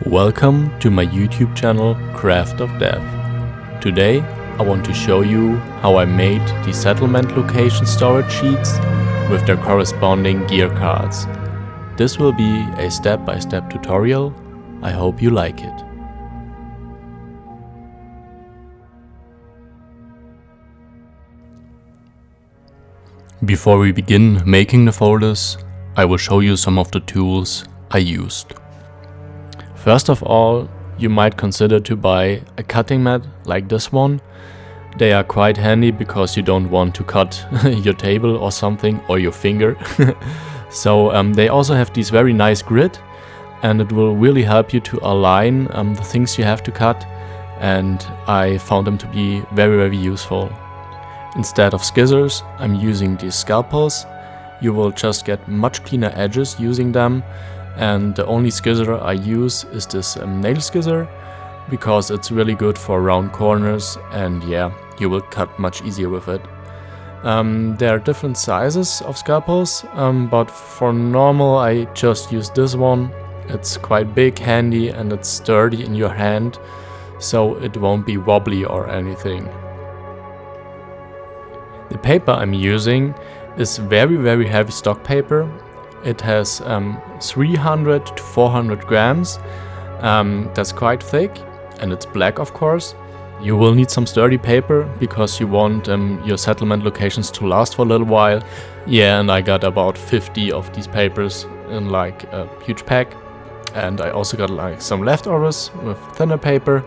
Welcome to my YouTube channel Craft of Death. Today I want to show you how I made the settlement location storage sheets with their corresponding gear cards. This will be a step-by-step tutorial. I hope you like it. Before we begin making the folders, I will show you some of the tools I used. First of all, you might consider to buy a cutting mat like this one. They are quite handy because you don't want to cut your table or something or your finger. So they also have this very nice grid, and it will really help you to align the things you have to cut, and I found them to be very useful. Instead of scissors, I'm using these scalpels. You will just get much cleaner edges using them. And the only scissor I use is this nail scissor, because it's really good for round corners, and yeah, you will cut much easier with it. There are different sizes of scalpels, but for normal I just use this one. It's quite big, handy, and it's sturdy in your hand, so it won't be wobbly or anything. The paper I'm using is very heavy stock paper. It has 300 to 400 grams. That's quite thick, and it's black, of course. You will need some sturdy paper because you want your settlement locations to last for a little while. Yeah, and I got about 50 of these papers in like a huge pack. And I also got like some leftovers with thinner paper.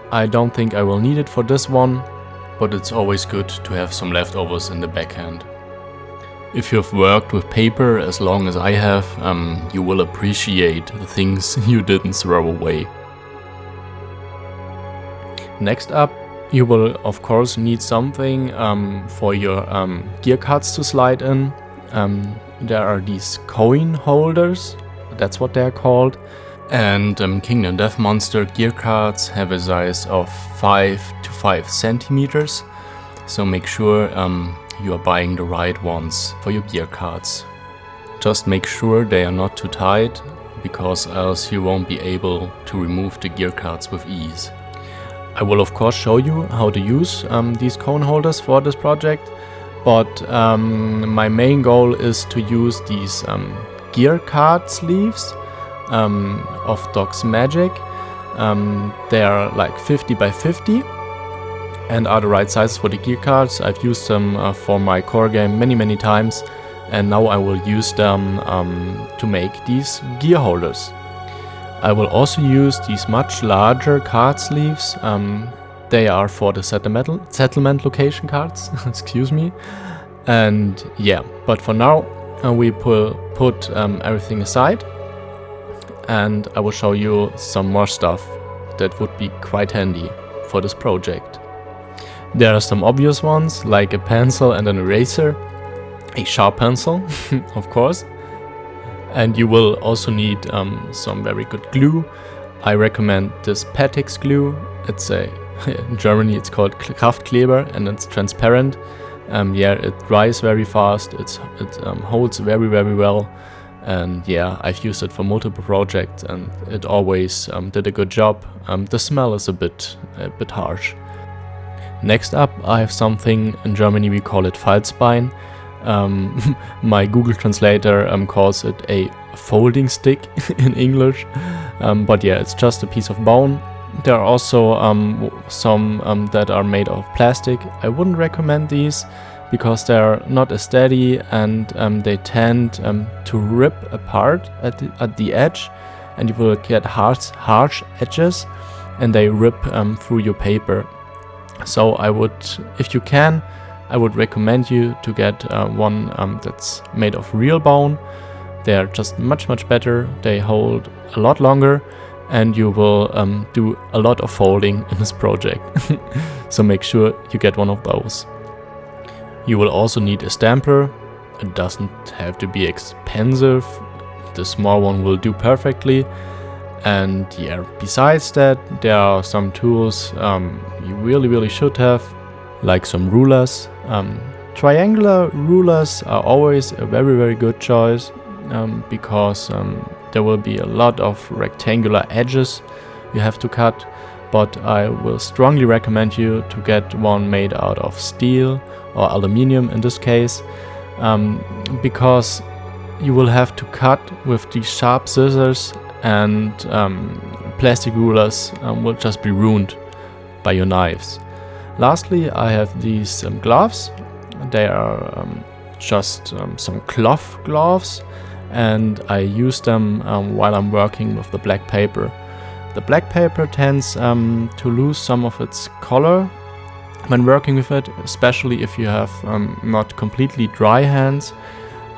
I don't think I will need it for this one, but it's always good to have some leftovers in the backhand. If you've worked with paper as long as I have, you will appreciate the things you didn't throw away. Next up, you will of course need something for your gear cards to slide in. There are these coin holders, that's what they're called. And Kingdom Death Monster gear cards have a size of 5 to 5 centimeters, so make sure you are buying the right ones for your gear cards. Just make sure they are not too tight, because else you won't be able to remove the gear cards with ease. I will of course show you how to use these cone holders for this project, but my main goal is to use these gear card sleeves of Doc's Magic. They are like 50 by 50. And are the right sizes for the gear cards. I've used them for my core game many times, and now I will use them to make these gear holders. I will also use these much larger card sleeves. They are for the settlement location cards, excuse me. And yeah, but for now we put everything aside, and I will show you some more stuff that would be quite handy for this project. There are some obvious ones, like a pencil and an eraser, a sharp pencil, of course. And you will also need some very good glue. I recommend this Patix glue. It's in Germany it's called Kraftkleber, and it's transparent. Yeah, it dries very fast. It holds very well. And yeah, I've used it for multiple projects, and it always did a good job. The smell is a bit harsh. Next up, I have something, in Germany we call it Falzbein. My Google translator calls it a folding stick in English. But yeah, it's just a piece of bone. There are also some that are made of plastic. I wouldn't recommend these because they're not as steady, and they tend to rip apart at the edge, and you will get harsh edges, and they rip through your paper. So I would, if you can, I would recommend you to get one that's made of real bone. They are just much better. They hold a lot longer, and you will do a lot of folding in this project. So make sure you get one of those. You will also need a stamper. It doesn't have to be expensive. The small one will do perfectly. And yeah, besides that, there are some tools you really should have, like some rulers. Triangular rulers are always a very good choice, because there will be a lot of rectangular edges you have to cut, but I will strongly recommend you to get one made out of steel or aluminium in this case, because you will have to cut with these sharp scissors, and plastic rulers will just be ruined by your knives. Lastly, I have these gloves. They are just some cloth gloves, and I use them while I'm working with the black paper. The black paper tends to lose some of its color when working with it, especially if you have not completely dry hands.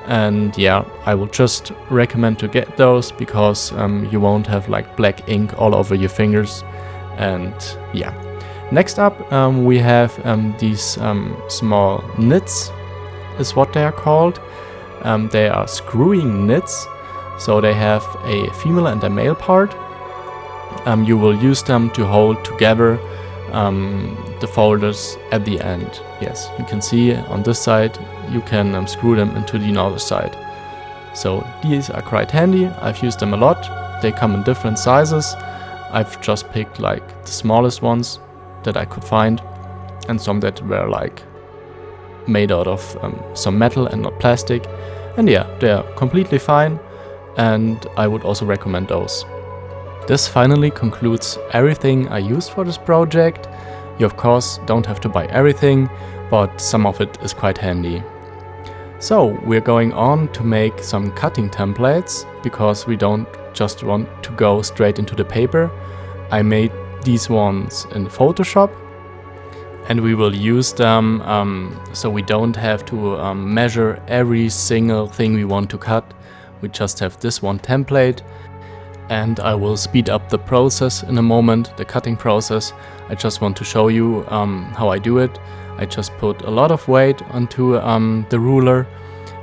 And yeah, I would just recommend to get those, because you won't have like black ink all over your fingers. And yeah, next up we have these small nits, is what they are called. They are screwing nits, so they have a female and a male part. You will use them to hold together the folders at the end. Yes, you can see on this side you can screw them into the other side. So these are quite handy. I've used them a lot. They come in different sizes. I've just picked like the smallest ones that I could find, and some that were like made out of some metal and not plastic. And yeah, they're completely fine, and I would also recommend those. This finally concludes everything I used for this project. You of course don't have to buy everything, but some of it is quite handy. So we're going on to make some cutting templates, because we don't just want to go straight into the paper. I made these ones in Photoshop, and we will use them so we don't have to measure every single thing we want to cut. We just have this one template, and I will speed up the process in a moment, the cutting process. I just want to show you how I do it. I just put a lot of weight onto the ruler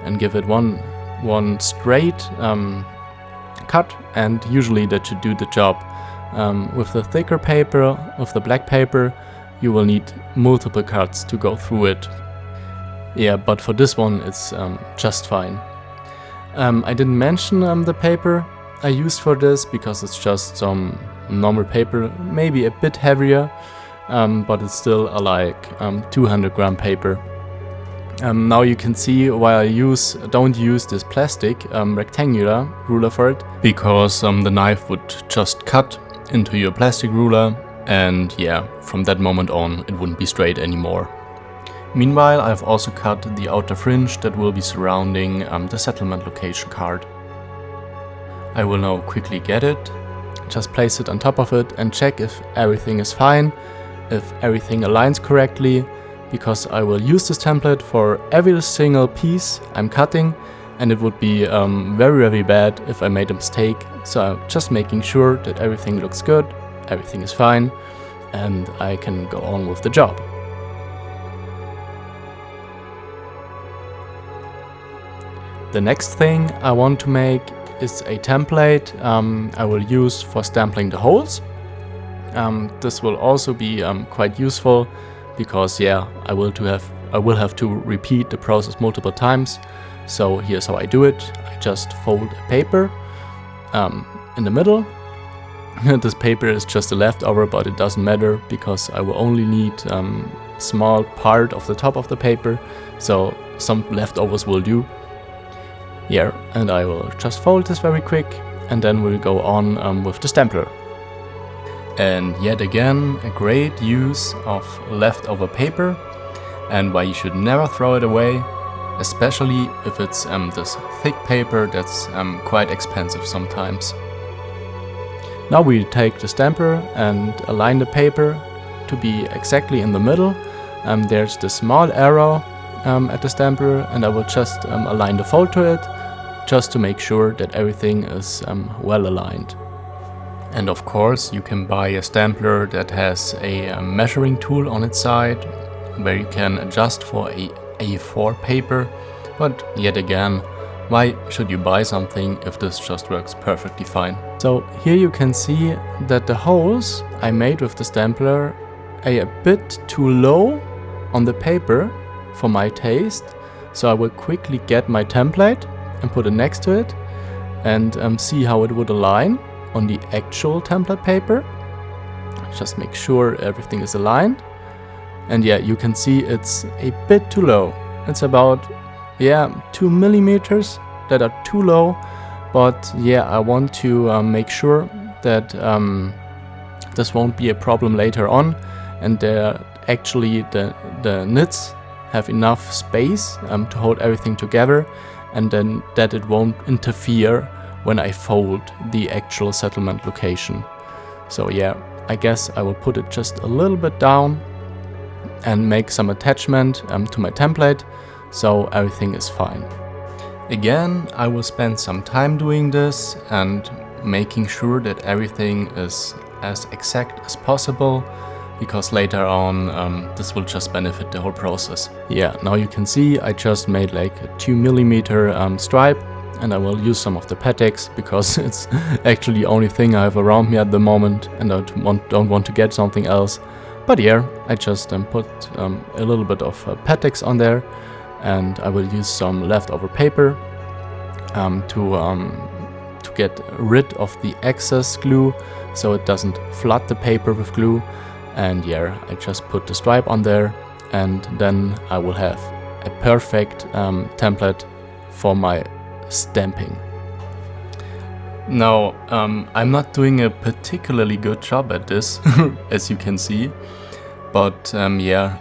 and give it one straight cut, and usually that should do the job. With the thicker paper, with the black paper, you will need multiple cuts to go through it. Yeah, but for this one it's just fine. I didn't mention the paper I used for this, because it's just some normal paper, maybe a bit heavier, but it's still like 200 gram paper. Now you can see why I don't use this plastic rectangular ruler for it, because the knife would just cut into your plastic ruler, and yeah, from that moment on it wouldn't be straight anymore. Meanwhile, I've also cut the outer fringe that will be surrounding the settlement location card. I will now quickly get it, just place it on top of it and check if everything is fine, if everything aligns correctly, because I will use this template for every single piece I'm cutting, and it would be very bad if I made a mistake. So I'm just making sure that everything looks good, everything is fine, and I can go on with the job. The next thing I want to make is a template I will use for stamping the holes. This will also be quite useful, because yeah, I will have to repeat the process multiple times. So here's how I do it. I just fold a paper in the middle. This paper is just a leftover, but it doesn't matter, because I will only need small part of the top of the paper, so some leftovers will do. Yeah, and I will just fold this very quick, and then we'll go on with the stapler. And yet again, a great use of leftover paper, and why you should never throw it away, especially if it's this thick paper that's quite expensive sometimes. Now we take the stamper and align the paper to be exactly in the middle. There's the small arrow at the stamper, and I will just align the fold to it, just to make sure that everything is well aligned. And of course you can buy a stapler that has a measuring tool on its side, where you can adjust for a A4 paper, but yet again, why should you buy something if this just works perfectly fine? So here you can see that the holes I made with the stapler are a bit too low on the paper for my taste, so I will quickly get my template and put it next to it, and see how it would align on the actual template paper. Just make sure everything is aligned. And yeah, you can see it's a bit too low. It's about 2 millimeters that are too low. But yeah, I want to make sure that this won't be a problem later on, and actually the knits have enough space to hold everything together, and then that it won't interfere when I fold the actual settlement location. So yeah, I guess I will put it just a little bit down and make some attachment to my template, so everything is fine. Again, I will spend some time doing this and making sure that everything is as exact as possible, because later on this will just benefit the whole process. Yeah, now you can see I just made like a 2 millimeter stripe, and I will use some of the Pateks because it's actually the only thing I have around me at the moment, and I don't want to get something else. But yeah, I just put a little bit of Pateks on there, and I will use some leftover paper to get rid of the excess glue, so it doesn't flood the paper with glue. And yeah, I just put the stripe on there, and then I will have a perfect template for my stamping. Now, I'm not doing a particularly good job at this, as you can see, but yeah,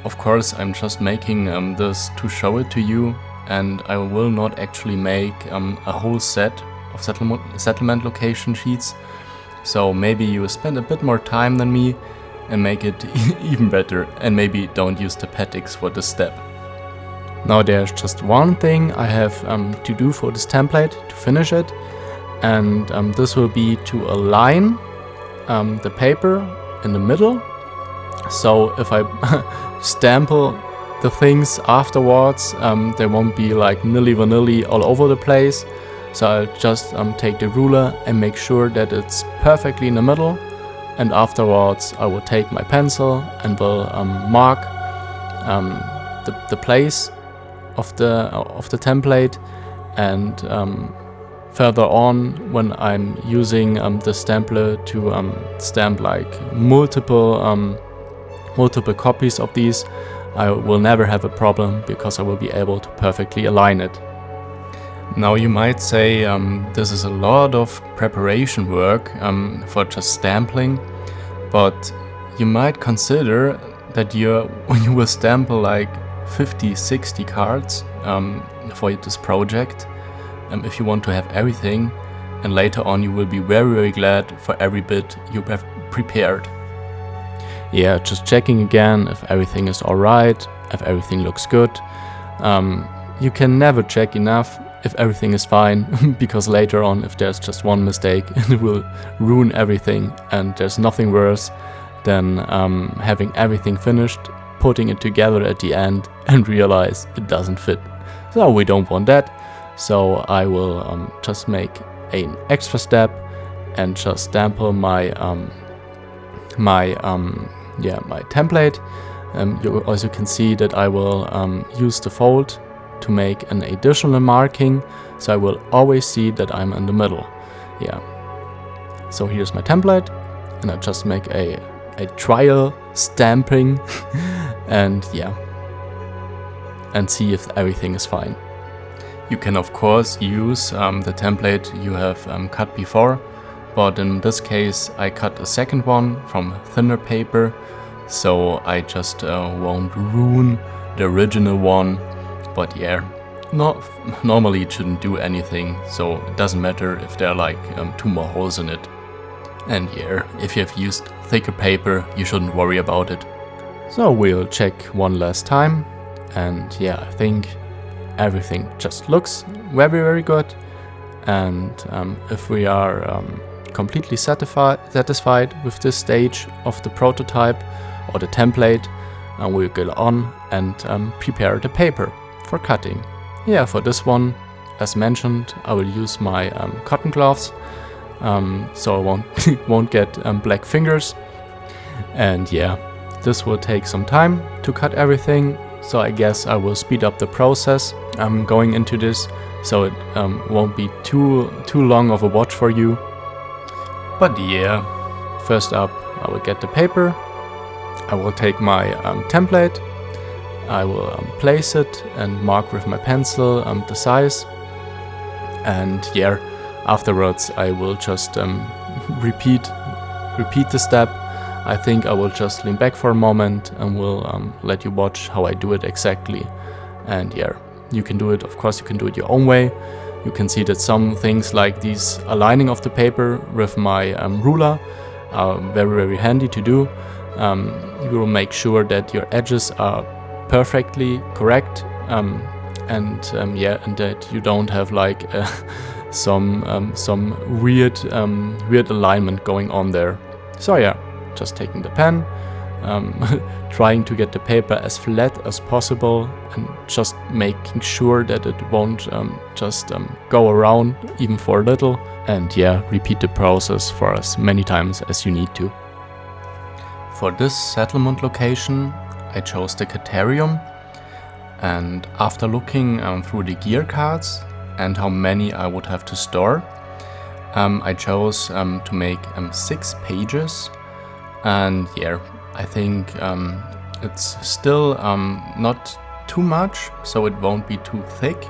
of course I'm just making this to show it to you, and I will not actually make a whole set of settlement location sheets, so maybe you spend a bit more time than me and make it even better, and maybe don't use the Pateks for this step. Now there's just one thing I have to do for this template to finish it, and this will be to align the paper in the middle. So if I stample the things afterwards, they won't be like nilly-vanilly all over the place. So I'll just take the ruler and make sure that it's perfectly in the middle, and afterwards I will take my pencil and will mark the place of the template, and further on, when I'm using the Stampler to stamp like multiple copies of these, I will never have a problem because I will be able to perfectly align it. Now you might say this is a lot of preparation work for just stamping, but you might consider that when you will stample like 50-60 cards for this project, if you want to have everything, and later on you will be very, very glad for every bit you have prepared. Yeah, just checking again if everything is alright, if everything looks good. You can never check enough if everything is fine, because later on, if there's just one mistake, it will ruin everything, and there's nothing worse than having everything finished, putting it together at the end, and realize it doesn't fit. So we don't want that. So I will just make an extra step and just stample my template. You also can see that I will use the fold to make an additional marking, so I will always see that I'm in the middle. Yeah. So here's my template, and I just make a trial stamping and yeah, and see if everything is fine. You can of course use the template you have cut before, but in this case I cut a second one from thinner paper, so I just won't ruin the original one. But yeah, normally it shouldn't do anything, so it doesn't matter if there are like 2 more holes in it. And yeah, if you have used thicker paper, you shouldn't worry about it. So we'll check one last time, and yeah, I think everything just looks very, very good. And if we are completely satisfied with this stage of the prototype or the template, we'll go on and prepare the paper for cutting. Yeah, for this one, as mentioned, I will use my cotton gloves, so I won't get black fingers. And yeah, this will take some time to cut everything, so I guess I will speed up the process going into this, so it won't be too long of a watch for you. But yeah, first up I will get the paper, I will take my template, I will place it and mark with my pencil the size, and yeah, afterwards I will just repeat the step. I think I will just lean back for a moment and will let you watch how I do it exactly. And yeah, you can do it, of course you can do it your own way. You can see that some things like these aligning of the paper with my ruler are very handy to do. You will make sure that your edges are perfectly correct, and that you don't have like some weird alignment going on there. So yeah, just taking the pen, trying to get the paper as flat as possible, and just making sure that it won't just go around even for a little. And yeah, repeat the process for as many times as you need to. For this settlement location, I chose the Caterium, and after looking through the gear cards and how many I would have to store, I chose to make 6 pages. And yeah, I think it's still not too much, so it won't be too thick.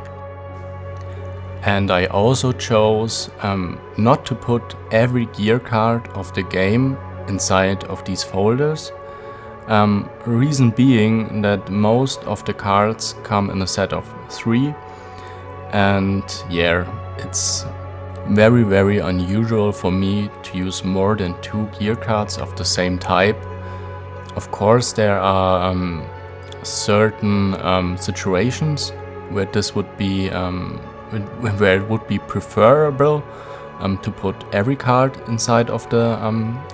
And I also chose not to put every gear card of the game inside of these folders. Reason being that most of the cards come in a set of 3, and yeah, it's very unusual for me to use more than 2 gear cards of the same type. Of course, there are certain situations where this would be where it would be preferable to put every card inside of the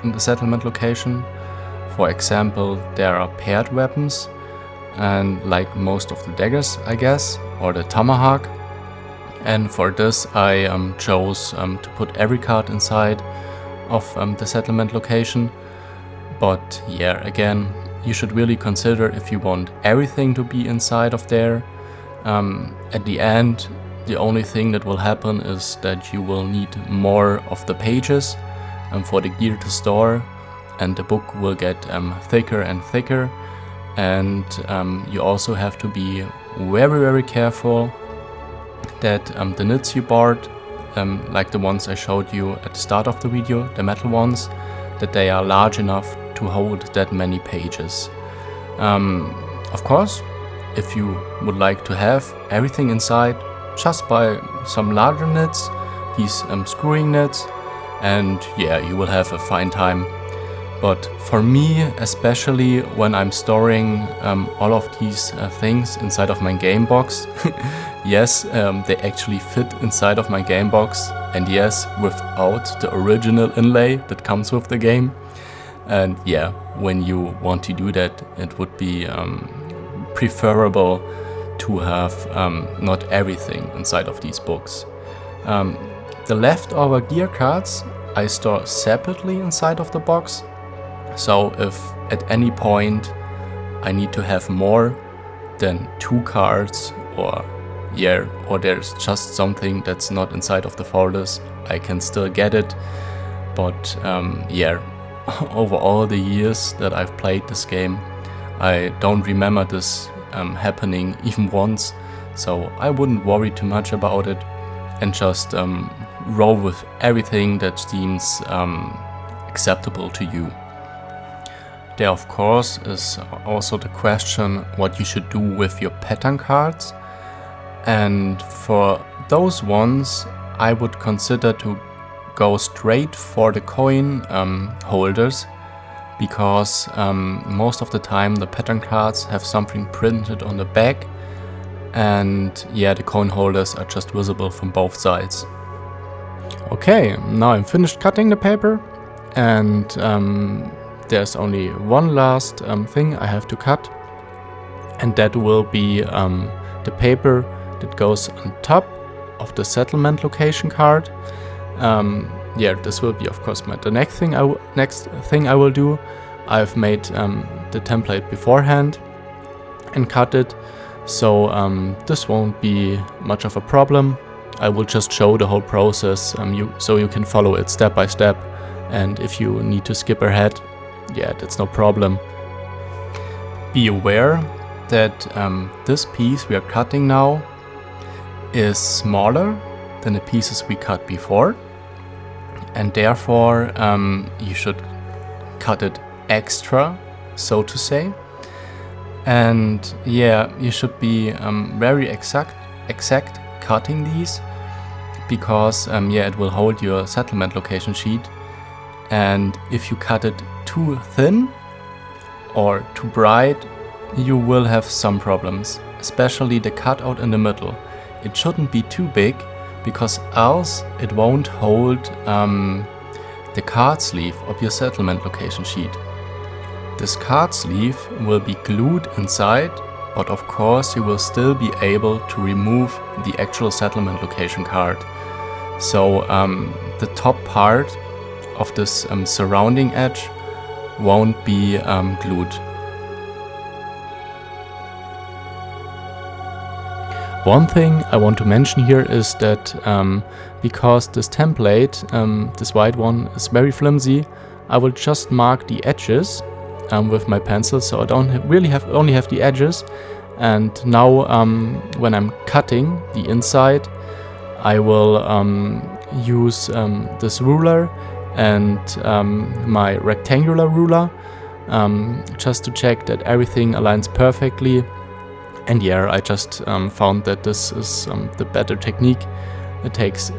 in the settlement location. For example, there are paired weapons, and like most of the daggers, I guess, or the tomahawk. And for this I chose to put every card inside of the settlement location. But yeah, again, you should really consider if you want everything to be inside of there. At the end, the only thing that will happen is that you will need more of the pages for the gear to store, and the book will get thicker and thicker. And you also have to be very careful that the knits you bought, like the ones I showed you at the start of the video, the metal ones, that they are large enough to hold that many pages. Of course, if you would like to have everything inside, just buy some larger knits, these screwing knits, and yeah, you will have a fine time. But for me, especially when I'm storing all of these things inside of my game box, yes, they actually fit inside of my game box, and yes, without the original inlay that comes with the game. And yeah, when you want to do that, it would be preferable to have not everything inside of these books. The leftover gear cards I store separately inside of the box. So if at any point I need to have more than 2 cards, or there's just something that's not inside of the folders, I can still get it. But yeah, over all the years that I've played this game, I don't remember this happening even once, so I wouldn't worry too much about it, and just roll with everything that seems acceptable to you. There, of course, is also the question what you should do with your pattern cards, and for those ones I would consider to go straight for the coin holders, because most of the time the pattern cards have something printed on the back, and yeah, the coin holders are just visible from both sides. Okay, now I'm finished cutting the paper, and there's only one last thing I have to cut, and that will be the paper that goes on top of the settlement location card. Yeah, this will be, of course, the next thing I will do. I've made the template beforehand, and cut it. So this won't be much of a problem. I will just show the whole process so you can follow it step by step, and if you need to skip ahead, yeah, that's no problem. Be aware that this piece we are cutting now is smaller than the pieces we cut before, and therefore you should cut it extra, so to say. And yeah, you should be very exact cutting these, because yeah, it will hold your settlement location sheet. And if you cut it too thin or too bright, you will have some problems, especially the cutout in the middle. It shouldn't be too big, because else it won't hold the card sleeve of your settlement location sheet. This card sleeve will be glued inside, but of course you will still be able to remove the actual settlement location card. So the top part of this surrounding edge won't be glued. One thing I want to mention here is that because this template, this white one, is very flimsy, I will just mark the edges with my pencil, so I don't only have the edges. And now when I'm cutting the inside, I will use this ruler and my rectangular ruler just to check that everything aligns perfectly. And yeah, I just found that this is the better technique. It takes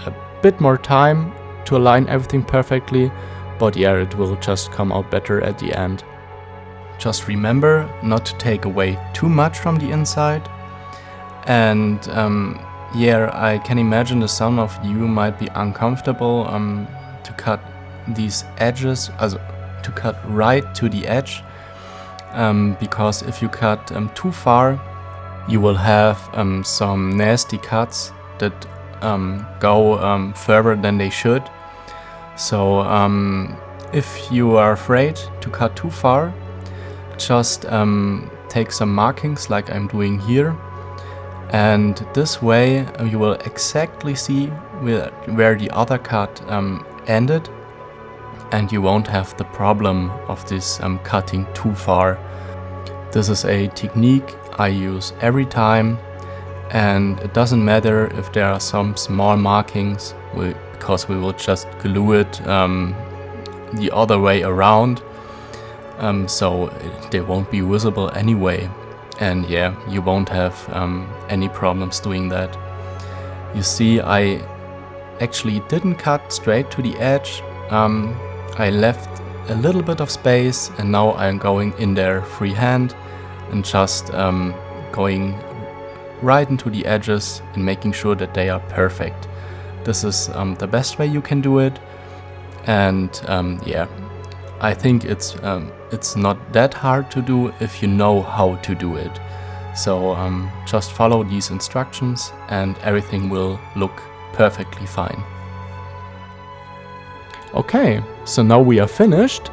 a bit more time to align everything perfectly, but yeah, it will just come out better at the end. Just remember not to take away too much from the inside. And yeah, I can imagine that some of you might be uncomfortable to cut these edges, to cut right to the edge. Because if you cut too far, you will have some nasty cuts that go further than they should. So if you are afraid to cut too far, just take some markings like I'm doing here, and this way you will exactly see where the other cut ended, and you won't have the problem of this cutting too far. This is a technique I use every time, and it doesn't matter if there are some small markings, because we will just glue it the other way around, so they won't be visible anyway. And yeah, you won't have any problems doing that. You see, I actually didn't cut straight to the edge. I left a little bit of space, and now I'm going in there freehand and just going right into the edges and making sure that they are perfect. This is the best way you can do it, and yeah, I think it's not that hard to do if you know how to do it. So just follow these instructions and everything will look perfectly fine. Okay, so now we are finished,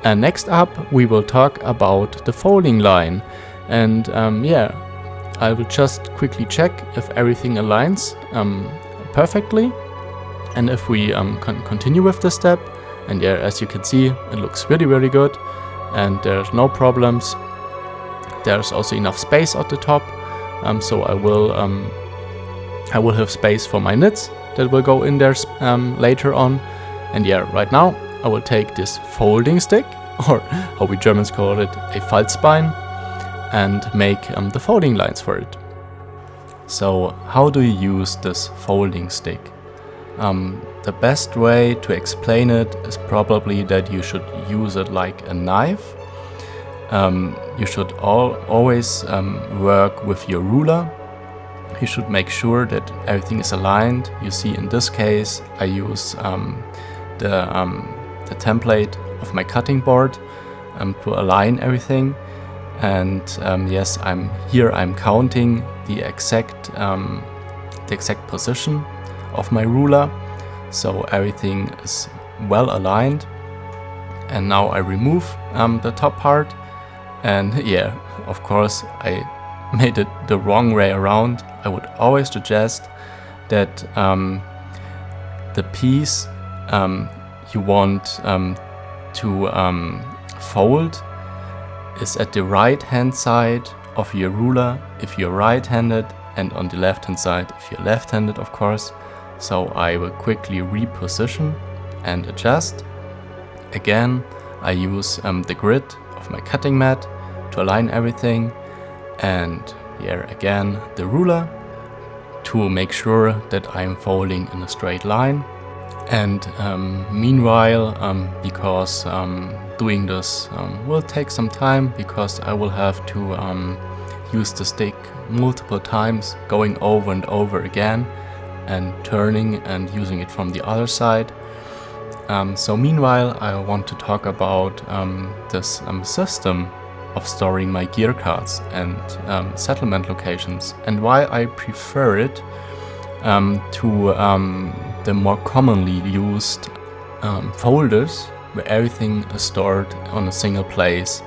and next up we will talk about the folding line. And yeah, I will just quickly check if everything aligns perfectly, and if we continue with this step. And yeah, as you can see, it looks really, really good, and there's no problems. There's also enough space at the top, so I will have space for my knits that will go in there later on. And yeah, right now I will take this folding stick, or how we Germans call it, a Falzbein, and make the folding lines for it. So how do you use this folding stick? The best way to explain it is probably that you should use it like a knife. You should always work with your ruler. You should make sure that everything is aligned. You see, in this case I use the template of my cutting board to align everything. And yes, I'm counting the exact position of my ruler, so everything is well aligned. And now I remove the top part And yeah, of course, I made it the wrong way around. I would always suggest that the piece you want to fold is at the right hand side of your ruler if you're right-handed, and on the left-hand side if you're left-handed, of course. So I will quickly reposition and adjust. Again, I use the grid of my cutting mat to align everything, and here again the ruler to make sure that I'm folding in a straight line. And meanwhile, because doing this will take some time, because I will have to use the stick multiple times, going over and over again and turning and using it from the other side. So meanwhile, I want to talk about this system of storing my gear cards and settlement locations, and why I prefer it to the more commonly used folders where everything is stored on a single place.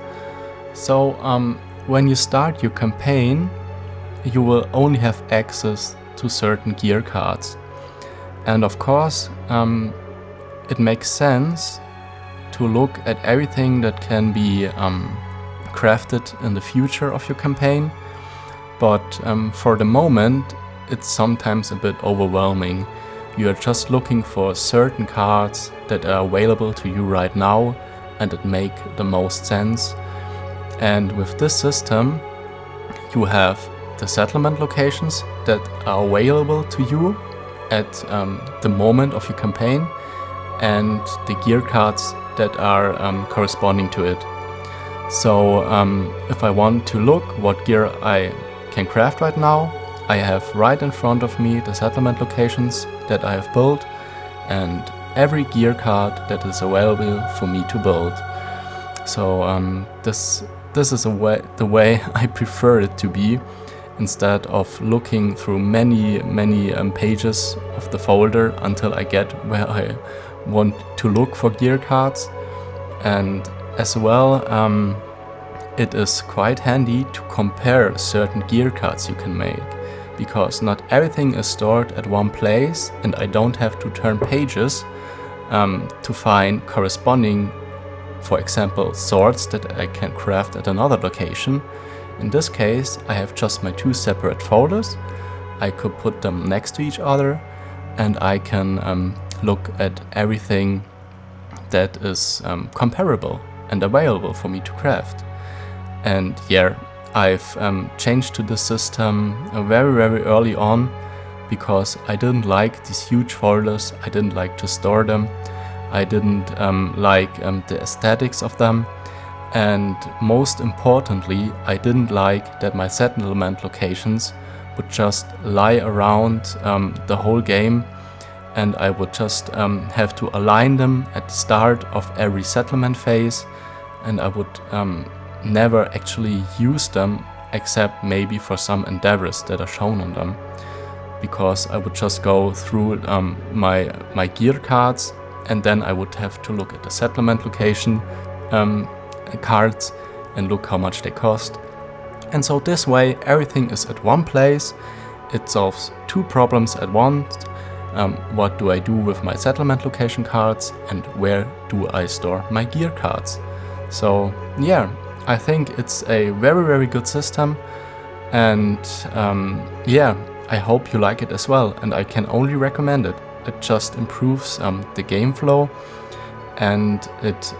So when you start your campaign, you will only have access to certain gear cards, and of course it makes sense to look at everything that can be crafted in the future of your campaign, but for the moment it's sometimes a bit overwhelming. You are just looking for certain cards that are available to you right now and that make the most sense. And with this system, you have the settlement locations that are available to you at the moment of your campaign, and the gear cards that are corresponding to it. So if I want to look what gear I can craft right now, I have right in front of me the settlement locations that I have built and every gear card that is available for me to build. So this is the way I prefer it to be, instead of looking through many pages of the folder until I get where I want to look for gear cards. And as well, it is quite handy to compare certain gear cards you can make, because not everything is stored at one place and I don't have to turn pages to find corresponding, for example, swords that I can craft at another location. In this case, I have just my two separate folders. I could put them next to each other and I can look at everything that is comparable and available for me to craft. And yeah, I've changed to the system very early on, because I didn't like these huge folders, I didn't like to store them, I didn't like the aesthetics of them, and most importantly, I didn't like that my settlement locations would just lie around the whole game, and I would just have to align them at the start of every settlement phase, and I would never actually use them except maybe for some endeavors that are shown on them, because I would just go through my gear cards and then I would have to look at the settlement location cards and look how much they cost. And so this way everything is at one place. It solves two problems at once. What do I do with my settlement location cards and where do I store my gear cards? So yeah, I think it's a very good system, and yeah, I hope you like it as well, and I can only recommend it. It just improves the game flow, and it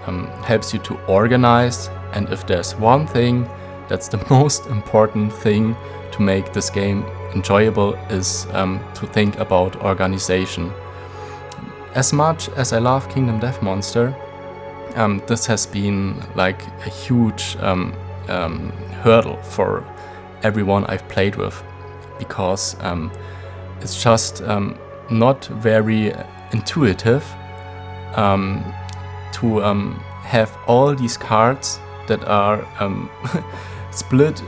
helps you to organize, and if there's one thing that's the most important thing to make this game enjoyable, is to think about organization. As much as I love Kingdom Death Monster, this has been like a huge hurdle for everyone I've played with, because it's just not very intuitive to have all these cards that are split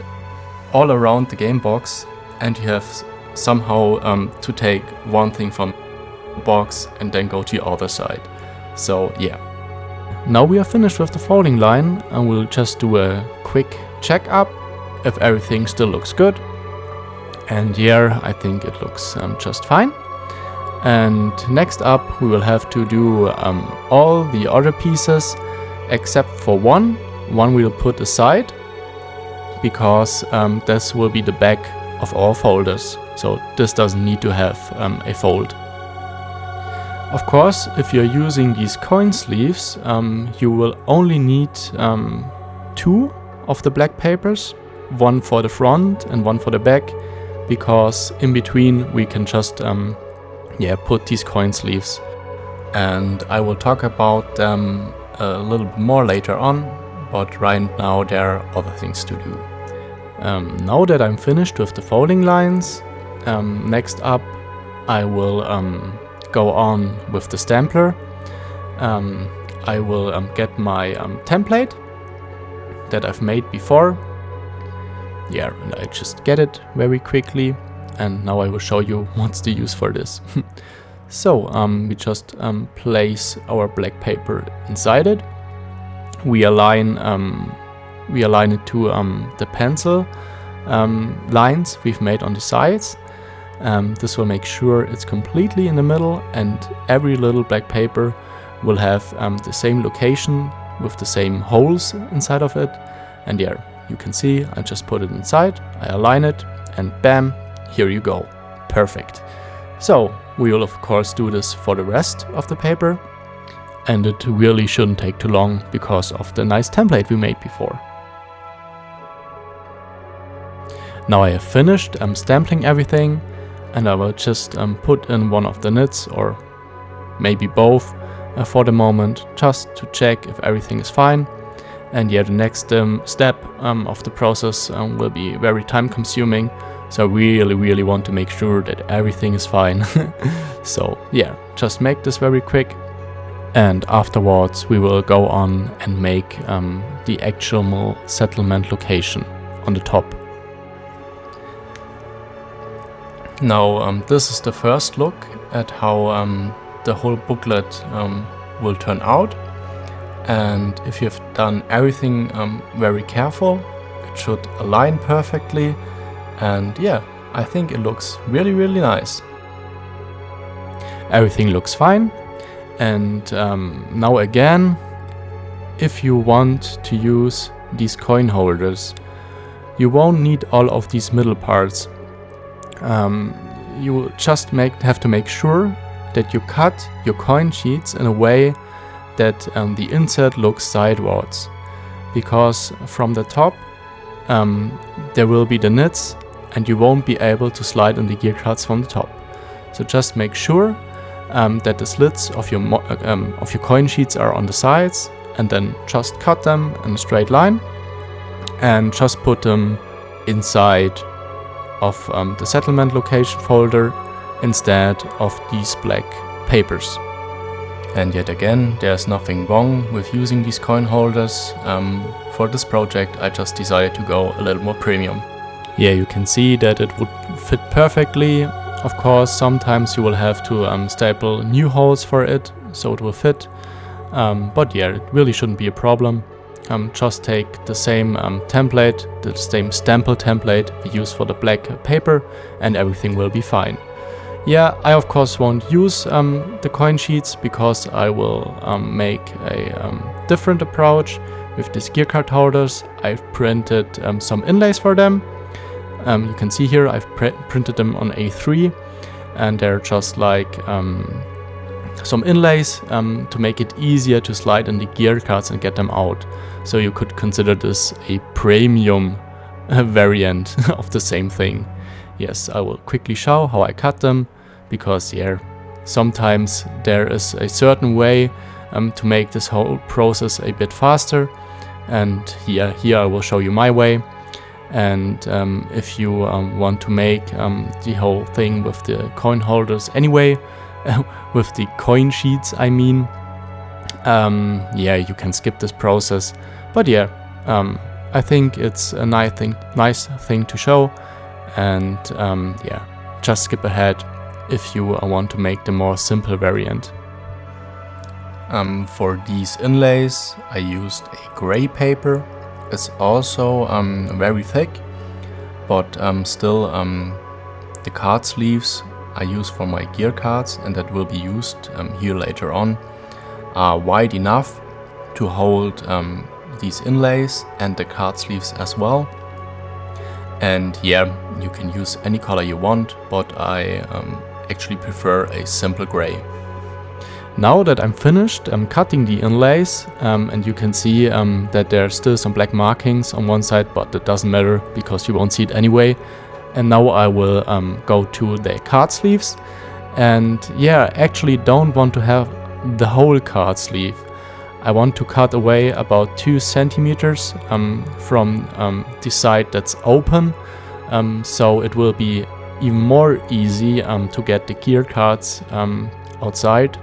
all around the game box, and you have somehow to take one thing from the box and then go to the other side. So yeah. now we are finished with the folding line, and we'll just do a quick checkup if everything still looks good. And here I think it looks just fine. And next up we will have to do all the other pieces except for one. One we'll put aside because this will be the back of our folders. So this doesn't need to have a fold. Of course, if you're using these coin sleeves, you will only need 2 of the black papers, one for the front and one for the back, because in between we can just put these coin sleeves. And I will talk about them a little bit more later on, but right now there are other things to do. Now that I'm finished with the folding lines, next up I will go on with the Stampler. I will get my template that I've made before. Yeah, and I just get it very quickly, and now I will show you what's the use for this. So we just place our black paper inside it. We align it to the pencil lines we've made on the sides. This will make sure it's completely in the middle, and every little black paper will have the same location with the same holes inside of it. And yeah, you can see I just put it inside, I align it, and bam, here you go. Perfect. So we will of course do this for the rest of the paper, and it really shouldn't take too long because of the nice template we made before. Now I have finished stamping everything, and I will just put in one of the nits, or maybe both for the moment, just to check if everything is fine. And yeah, the next step of the process will be very time consuming, so I really want to make sure that everything is fine. So yeah, just make this very quick, and afterwards we will go on and make the actual settlement location on the top. Now this is the first look at how the whole booklet will turn out, and if you've done everything very careful, it should align perfectly, and yeah, I think it looks really nice. Everything looks fine, and now again, if you want to use these coin holders, you won't need all of these middle parts. You just have to make sure that you cut your coin sheets in a way that the insert looks sideways, because from the top there will be the nits and you won't be able to slide in the gear cards from the top. So just make sure that the slits of your coin sheets are on the sides, and then just cut them in a straight line and just put them inside of the settlement location folder instead of these black papers. And yet again, there's nothing wrong with using these coin holders. For this project I just decided to go a little more premium. Yeah, you can see that it would fit perfectly. Of course, sometimes you will have to staple new holes for it so it will fit, but yeah, it really shouldn't be a problem. Just take the same template, the same Stample template we use for the black paper, and everything will be fine. Yeah, I of course won't use the coin sheets because I will make a different approach with these gear card holders. I've printed some inlays for them. You can see here I've printed them on A3, and they're just like some inlays to make it easier to slide in the gear cards and get them out. So you could consider this a premium variant of the same thing. Yes, I will quickly show how I cut them, because yeah, sometimes there is a certain way to make this whole process a bit faster, and here I will show you my way. And if you want to make the whole thing with the coin holders anyway, with the coin sheets I mean, yeah, you can skip this process. But yeah, I think it's a nice thing to show, and yeah, just skip ahead if you want to make the more simple variant. For these inlays I used a gray paper. It's also very thick, but still the card sleeves I use for my gear cards, and that will be used here later on, are wide enough to hold these inlays and the card sleeves as well. And yeah, you can use any color you want, but I actually prefer a simple gray. Now that I'm finished cutting the inlays, and you can see that there are still some black markings on one side, but that doesn't matter because you won't see it anyway. And now I will go to the card sleeves, and yeah, actually don't want to have the whole card sleeve. I want to cut away about 2 centimeters from the side that's open, so it will be even more easy to get the gear cards outside.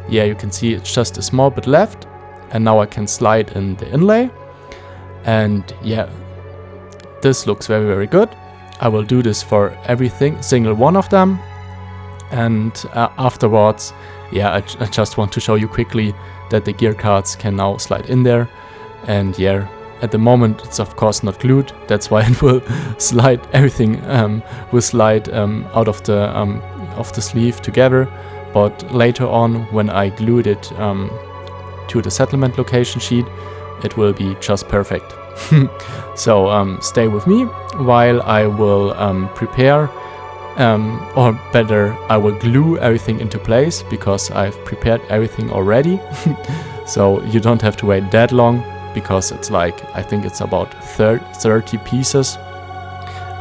Yeah, you can see it's just a small bit left, and now I can slide in the inlay, and yeah, this looks very, very good. I will do this for everything, single one of them, and afterwards, yeah, I just want to show you quickly that the gear cards can now slide in there. And yeah, at the moment it's of course not glued, that's why it will slide, everything will slide out of the sleeve together. But later on, when I glued it to the settlement location sheet, it will be just perfect. So stay with me while I will prepare, or better, I will glue everything into place, because I've prepared everything already. So you don't have to wait that long, because it's like, I think it's about 30 pieces.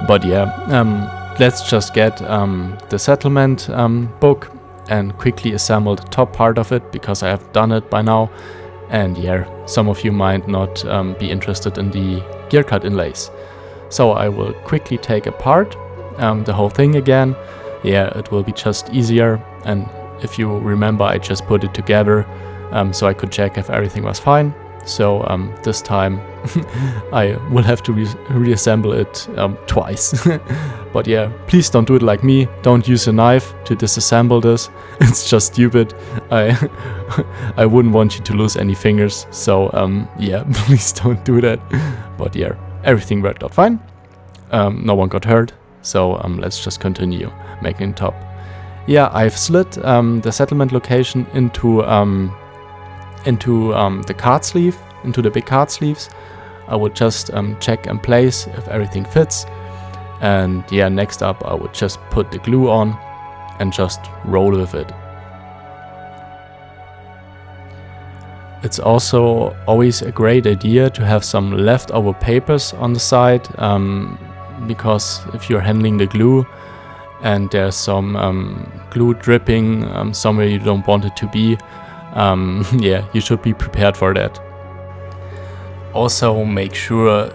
But yeah, let's just get the settlement book and quickly assemble the top part of it, because I have done it by now. And yeah, some of you might not be interested in the Gearcard inlays. So I will quickly take apart the whole thing again. Yeah, it will be just easier. And if you remember, I just put it together so I could check if everything was fine. So this time I will have to reassemble it twice. But yeah, please don't do it like me. Don't use a knife to disassemble this. It's just stupid. I wouldn't want you to lose any fingers. So yeah, please don't do that. But yeah, everything worked out fine. No one got hurt. So let's just continue making top. Yeah, I've slid the settlement location into the card sleeve, into the big card sleeves. I would just check and place if everything fits. And yeah, next up I would just put the glue on and just roll with it. It's also always a great idea to have some leftover papers on the side, because if you're handling the glue and there's some glue dripping somewhere you don't want it to be, yeah, you should be prepared for that. Also make sure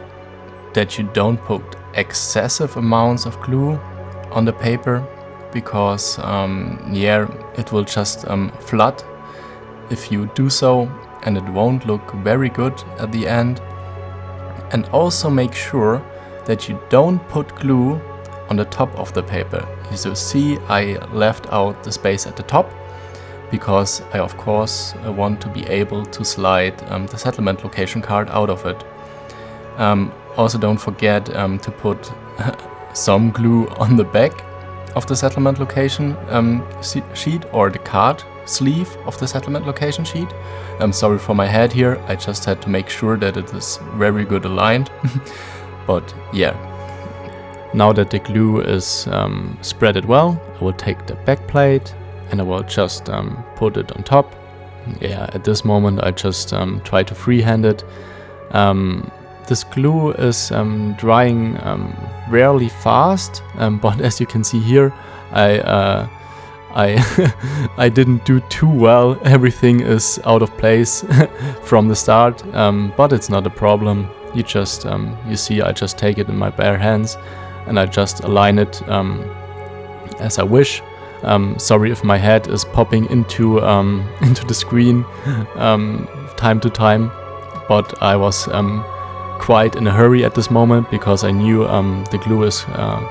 that you don't put excessive amounts of glue on the paper, because yeah, it will just flood if you do so, and it won't look very good at the end. And also make sure that you don't put glue on the top of the paper. As you see, I left out the space at the top, because I of course want to be able to slide the settlement location card out of it. Also don't forget to put some glue on the back of the settlement location sheet, or the card sleeve of the settlement location sheet. I'm sorry for my head here, I just had to make sure that it is very good aligned. But yeah, now that the glue is spreaded well, I will take the back plate and I will just put it on top. Yeah, at this moment I just try to freehand it. This glue is drying rarely fast, but as you can see here, I didn't do too well. Everything is out of place from the start, but it's not a problem. You just, you see, I just take it in my bare hands and I just align it as I wish. Sorry if my head is popping into the screen time to time, but I was quite in a hurry at this moment, because I knew the glue is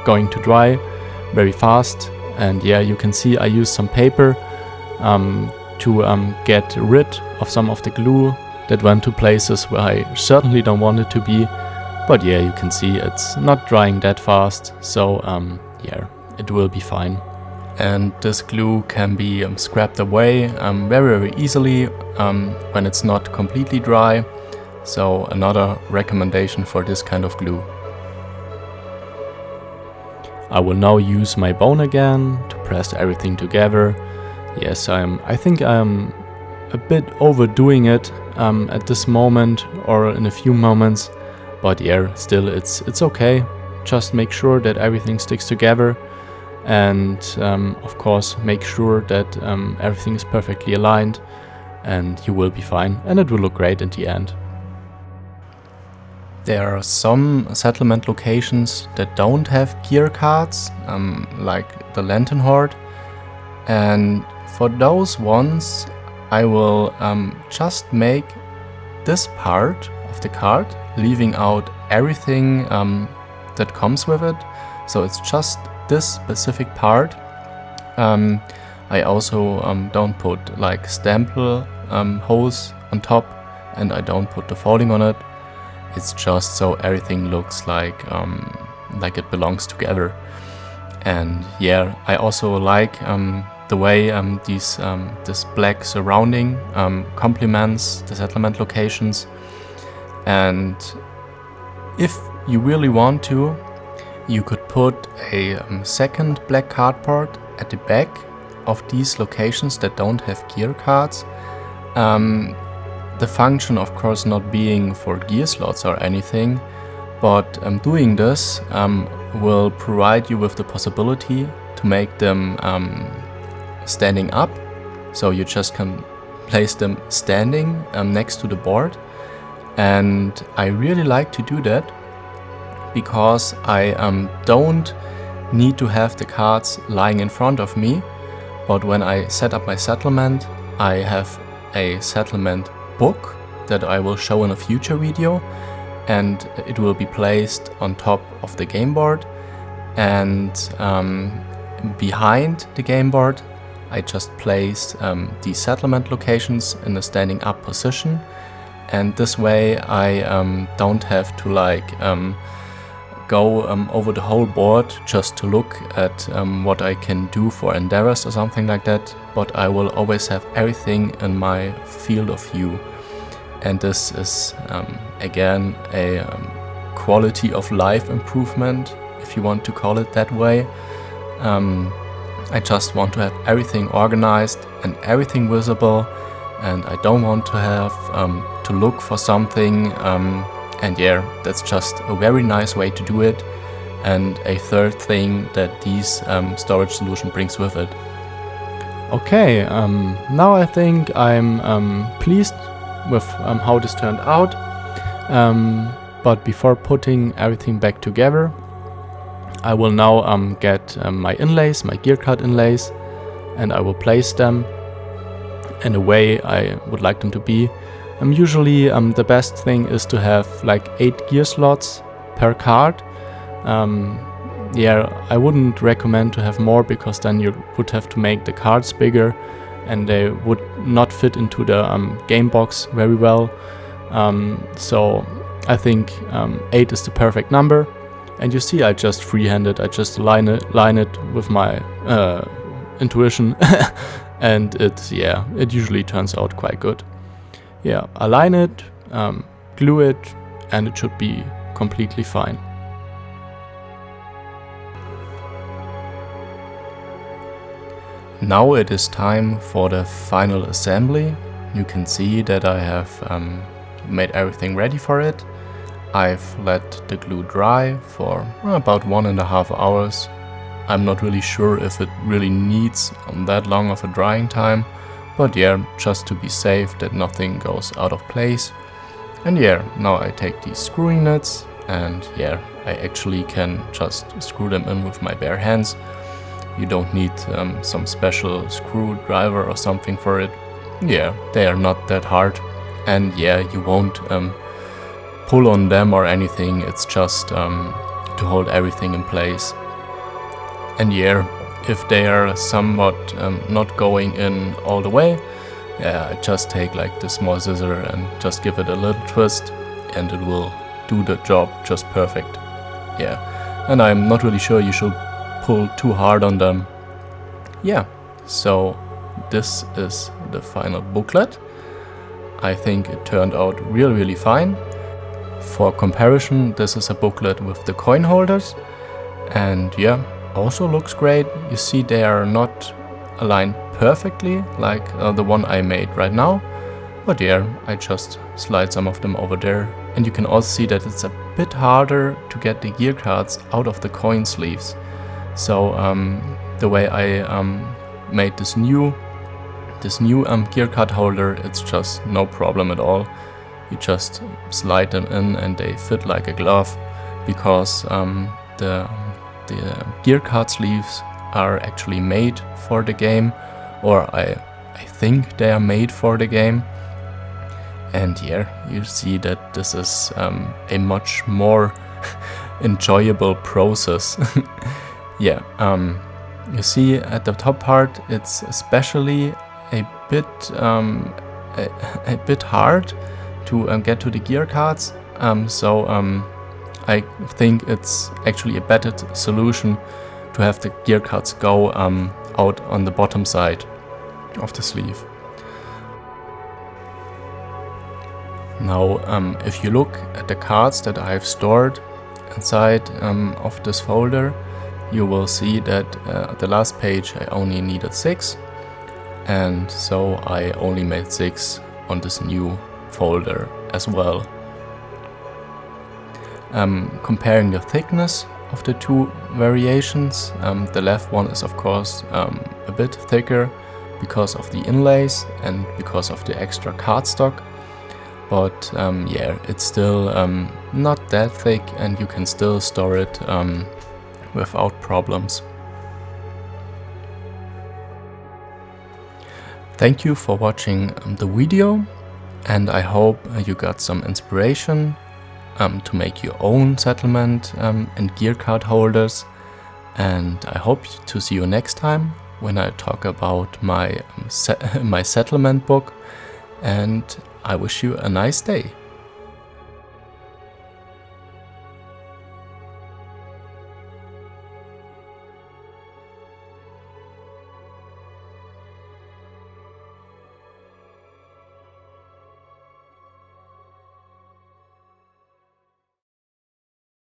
going to dry very fast. And yeah, you can see I used some paper to get rid of some of the glue that went to places where I certainly don't want it to be. But yeah, you can see it's not drying that fast, so yeah, it will be fine. And this glue can be scrapped away very easily when it's not completely dry. So another recommendation for this kind of glue. I will now use my bone again to press everything together. Yes, I think I'm a bit overdoing it at this moment or in a few moments, but yeah, still it's okay. Just make sure that everything sticks together, and of course make sure that everything is perfectly aligned, and you will be fine, and it will look great in the end. There are some settlement locations that don't have gear cards, like the Lantern Horde, and for those ones I will just make this part of the card, leaving out everything that comes with it, so it's just this specific part. I also don't put like stample holes on top, and I don't put the folding on it. It's just so everything looks like it belongs together. And yeah, I also like the way this black surrounding complements the settlement locations. And if you really want to, you could put a second black cardboard at the back of these locations that don't have gear cards. The function, of course, not being for gear slots or anything, but doing this will provide you with the possibility to make them standing up. So you just can place them standing next to the board. And I really like to do that because I don't need to have the cards lying in front of me, but when I set up my settlement, I have a settlement book that I will show in a future video, and it will be placed on top of the game board, and behind the game board I just place the settlement locations in a standing up position, and this way I don't have to like go over the whole board just to look at what I can do for endeavors or something like that, but I will always have everything in my field of view. And this is again a quality of life improvement, if you want to call it that way. I just want to have everything organized and everything visible, and I don't want to have to look for something. And yeah, that's just a very nice way to do it, and a third thing that this storage solution brings with it. Okay, now I think I'm pleased with how this turned out, but before putting everything back together, I will now get my inlays, my Gearcard inlays, and I will place them in a way I would like them to be. Usually the best thing is to have like 8 gear slots per card. Yeah, I wouldn't recommend to have more, because then you would have to make the cards bigger and they would not fit into the game box very well. So I think 8 is the perfect number. And you see, I just freehand I just line it with my intuition and it usually turns out quite good. Yeah, align it, glue it, and it should be completely fine. Now it is time for the final assembly. You can see that I have made everything ready for it. I've let the glue dry for about 1.5 hours. I'm not really sure if it really needs that long of a drying time, but yeah, just to be safe that nothing goes out of place. And yeah, now I take these screwing nuts, and yeah, I actually can just screw them in with my bare hands. You don't need some special screwdriver or something for it. Yeah, they are not that hard, and yeah, you won't pull on them or anything. It's just to hold everything in place. And yeah, if they are somewhat not going in all the way, yeah, I just take like the small scissor and just give it a little twist and it will do the job just perfect. Yeah, and I'm not really sure you should pull too hard on them. Yeah, so this is the final booklet. I think it turned out really fine. For comparison, this is a booklet with the coin holders, and yeah, also looks great. You see they are not aligned perfectly like the one I made right now, but yeah, I just slide some of them over there, and you can also see that it's a bit harder to get the gear cards out of the coin sleeves. So the way I made this new gear card holder, it's just no problem at all. You just slide them in and they fit like a glove, because the gear card sleeves are actually made for the game, or I think they are made for the game. And yeah, you see that this is a much more enjoyable process. Yeah, you see at the top part, it's especially a bit hard to get to the gear cards. I think it's actually a better solution to have the gear cards go out on the bottom side of the sleeve. Now, if you look at the cards that I have stored inside of this folder, you will see that at the last page I only needed 6, and so I only made 6 on this new folder as well. Comparing the thickness of the two variations, the left one is of course a bit thicker because of the inlays and because of the extra cardstock, but yeah, it's still not that thick and you can still store it without problems. Thank you for watching the video, and I hope you got some inspiration to make your own settlement and gear card holders, and I hope to see you next time when I talk about my settlement book, and I wish you a nice day.